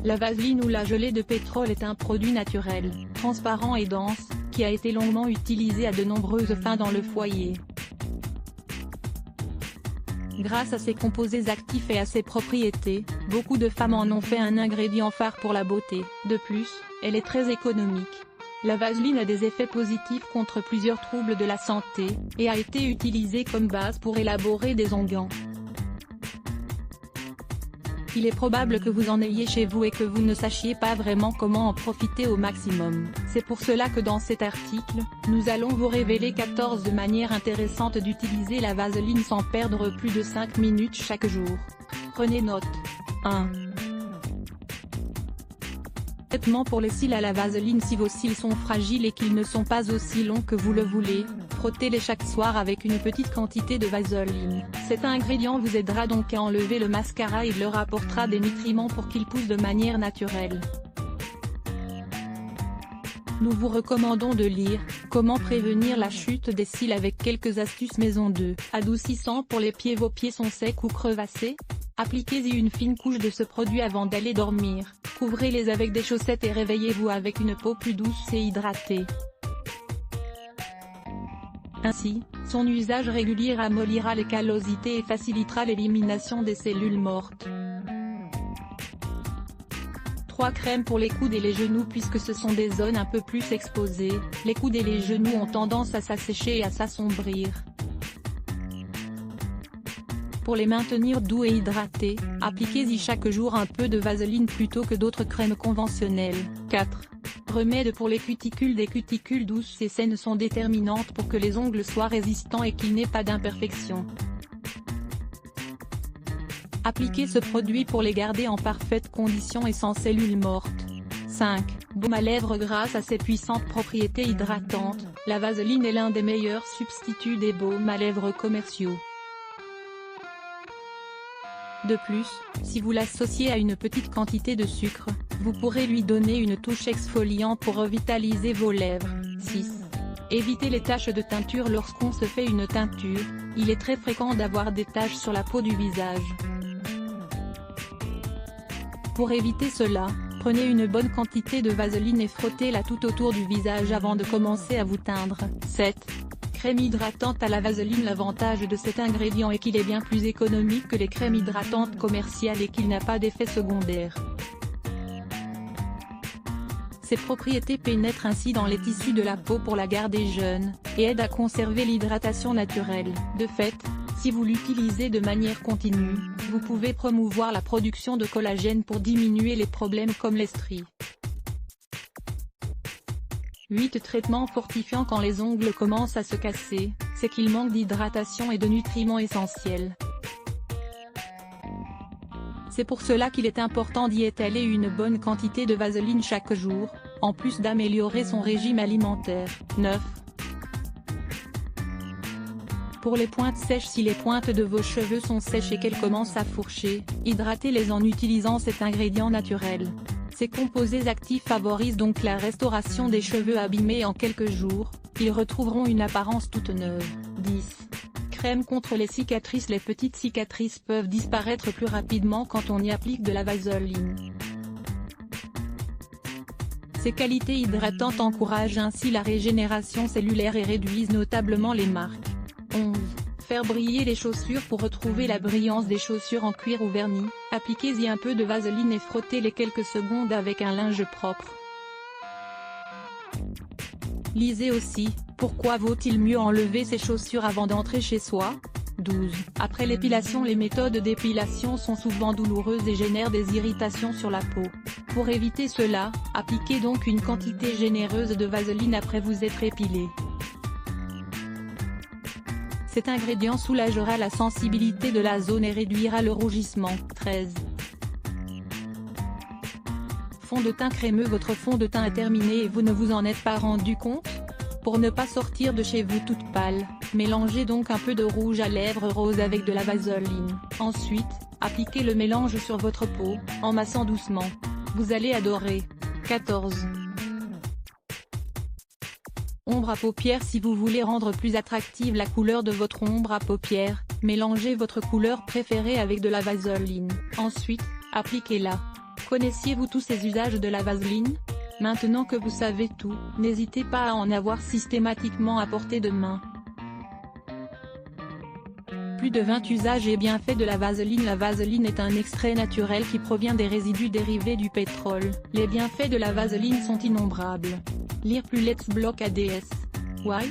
La vaseline ou la gelée de pétrole est un produit naturel, transparent et dense, qui a été longuement utilisé à de nombreuses fins dans le foyer. Grâce à ses composés actifs et à ses propriétés, beaucoup de femmes en ont fait un ingrédient phare pour la beauté. De plus, elle est très économique. La vaseline a des effets positifs contre plusieurs troubles de la santé, et a été utilisée comme base pour élaborer des onguents. Il est probable que vous en ayez chez vous et que vous ne sachiez pas vraiment comment en profiter au maximum. C'est pour cela que dans cet article, nous allons vous révéler 14 manières intéressantes d'utiliser la vaseline sans perdre plus de 5 minutes chaque jour. Prenez note. 1. Traitement pour les cils à la vaseline. Si vos cils sont fragiles et qu'ils ne sont pas aussi longs que vous le voulez, frottez-les chaque soir avec une petite quantité de vaseline. Cet ingrédient vous aidera donc à enlever le mascara et leur apportera des nutriments pour qu'ils poussent de manière naturelle. Nous vous recommandons de lire « Comment prévenir la chute des cils avec quelques astuces maison 2. Adoucissant pour les pieds. Vos pieds sont secs ou crevassés? Appliquez-y une fine couche de ce produit avant d'aller dormir. Couvrez-les avec des chaussettes et réveillez-vous avec une peau plus douce et hydratée. Ainsi, son usage régulier ramollira les callosités et facilitera l'élimination des cellules mortes. 3. Crème pour les coudes et les genoux. Puisque ce sont des zones un peu plus exposées, les coudes et les genoux ont tendance à s'assécher et à s'assombrir. Pour les maintenir doux et hydratés, appliquez-y chaque jour un peu de vaseline plutôt que d'autres crèmes conventionnelles. 4. Remède pour les cuticules. Des cuticules douces et saines sont déterminantes pour que les ongles soient résistants et qu'il n'ait pas d'imperfections. Appliquez ce produit pour les garder en parfaite condition et sans cellules mortes. 5. Baume à lèvres. Grâce à ses puissantes propriétés hydratantes, la vaseline est l'un des meilleurs substituts des baumes à lèvres commerciaux. De plus, si vous l'associez à une petite quantité de sucre, vous pourrez lui donner une touche exfoliante pour revitaliser vos lèvres. 6. Évitez les taches de teinture. Lorsqu'on se fait une teinture, il est très fréquent d'avoir des taches sur la peau du visage. Pour éviter cela, prenez une bonne quantité de vaseline et frottez-la tout autour du visage avant de commencer à vous teindre. 7. Crème hydratante à la vaseline. L'avantage de cet ingrédient est qu'il est bien plus économique que les crèmes hydratantes commerciales et qu'il n'a pas d'effet secondaire. Ses propriétés pénètrent ainsi dans les tissus de la peau pour la garder jeune, et aident à conserver l'hydratation naturelle. De fait, si vous l'utilisez de manière continue, vous pouvez promouvoir la production de collagène pour diminuer les problèmes comme les stries. 8. Traitement fortifiant. Quand les ongles commencent à se casser, c'est qu'il manque d'hydratation et de nutriments essentiels. C'est pour cela qu'il est important d'y étaler une bonne quantité de vaseline chaque jour, en plus d'améliorer son régime alimentaire. 9. Pour les pointes sèches. Si les pointes de vos cheveux sont sèches et qu'elles commencent à fourcher, hydratez-les en utilisant cet ingrédient naturel. Ces composés actifs favorisent donc la restauration des cheveux abîmés. En quelques jours, ils retrouveront une apparence toute neuve. 10. Crème contre les cicatrices. Les petites cicatrices peuvent disparaître plus rapidement quand on y applique de la vaseline. Ses qualités hydratantes encouragent ainsi la régénération cellulaire et réduisent notablement les marques. 11. Faire briller les chaussures. Pour retrouver la brillance des chaussures en cuir ou vernis, appliquez-y un peu de vaseline et frottez-les quelques secondes avec un linge propre. Lisez aussi, pourquoi vaut-il mieux enlever ses chaussures avant d'entrer chez soi? 12. Après l'épilation. Les méthodes d'épilation sont souvent douloureuses et génèrent des irritations sur la peau. Pour éviter cela, appliquez donc une quantité généreuse de vaseline après vous être épilé. Cet ingrédient soulagera la sensibilité de la zone et réduira le rougissement. 13. Fond de teint crémeux. Votre fond de teint est terminé et vous ne vous en êtes pas rendu compte? Pour ne pas sortir de chez vous toute pâle, mélangez donc un peu de rouge à lèvres rose avec de la vaseline. Ensuite, appliquez le mélange sur votre peau, en massant doucement. Vous allez adorer. 14. Ombre à paupières. Si vous voulez rendre plus attractive la couleur de votre ombre à paupières, mélangez votre couleur préférée avec de la vaseline. Ensuite, appliquez-la. Connaissiez-vous tous ces usages de la vaseline? Maintenant que vous savez tout, n'hésitez pas à en avoir systématiquement à portée de main. Plus de 20 usages et bienfaits de la vaseline. La vaseline est un extrait naturel qui provient des résidus dérivés du pétrole. Les bienfaits de la vaseline sont innombrables. Lire plus Let's Block ADS. Why?